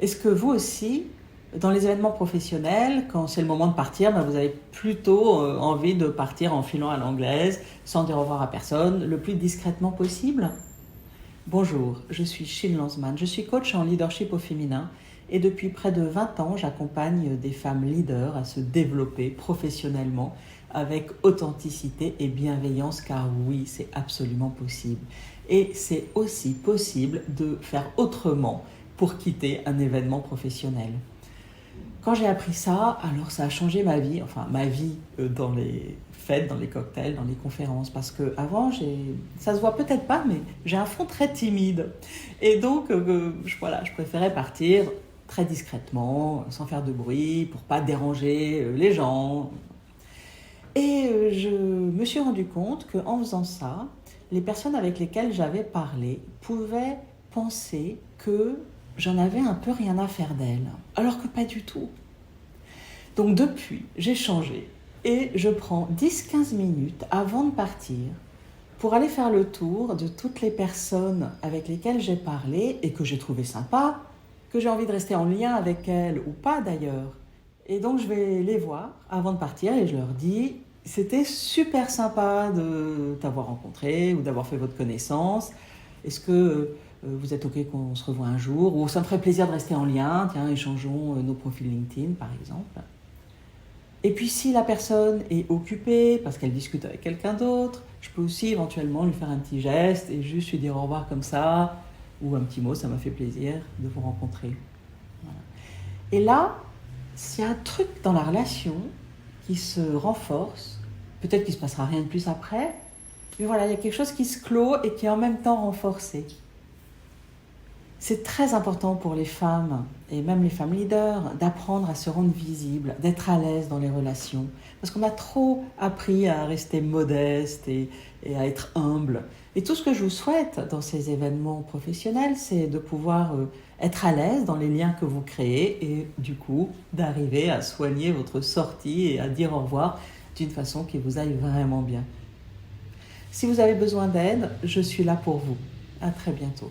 Est-ce que vous aussi, dans les événements professionnels, quand c'est le moment de partir, vous avez plutôt envie de partir en filant à l'anglaise, sans dire au revoir à personne, le plus discrètement possible? Bonjour, je suis Chine Lanzmann, je suis coach en leadership au féminin et depuis près de 20 ans, j'accompagne des femmes leaders à se développer professionnellement avec authenticité et bienveillance, car oui, c'est absolument possible. Et c'est aussi possible de faire autrement pour quitter un événement professionnel. Quand j'ai appris ça, alors ça a changé ma vie, enfin ma vie dans les fêtes, dans les cocktails, dans les conférences, parce que avant, ça se voit peut-être pas, mais j'ai un fond très timide. Et donc, je préférais partir très discrètement, sans faire de bruit, pour pas déranger les gens. Et je me suis rendu compte qu'en faisant ça, les personnes avec lesquelles j'avais parlé pouvaient penser que j'en avais un peu rien à faire d'elles, alors que pas du tout. Donc depuis, j'ai changé et je prends 10-15 minutes avant de partir pour aller faire le tour de toutes les personnes avec lesquelles j'ai parlé et que j'ai trouvé sympa, que j'ai envie de rester en lien avec elles ou pas d'ailleurs. Et donc je vais les voir avant de partir et je leur dis: c'était super sympa de t'avoir rencontré ou d'avoir fait votre connaissance. Est-ce que vous êtes OK qu'on se revoie un jour? Ou ça me ferait plaisir de rester en lien, tiens, échangeons nos profils LinkedIn par exemple. Et puis si la personne est occupée parce qu'elle discute avec quelqu'un d'autre, je peux aussi éventuellement lui faire un petit geste et juste lui dire au revoir comme ça, ou un petit mot, ça m'a fait plaisir de vous rencontrer. Voilà. Et là, s'il y a un truc dans la relation qui se renforce, peut-être qu'il ne se passera rien de plus après, mais voilà, il y a quelque chose qui se clôt et qui est en même temps renforcé. C'est très important pour les femmes, et même les femmes leaders, d'apprendre à se rendre visibles, d'être à l'aise dans les relations. Parce qu'on a trop appris à rester modeste et à être humble. Et tout ce que je vous souhaite dans ces événements professionnels, c'est de pouvoir être à l'aise dans les liens que vous créez et du coup d'arriver à soigner votre sortie et à dire au revoir d'une façon qui vous aille vraiment bien. Si vous avez besoin d'aide, je suis là pour vous. À très bientôt.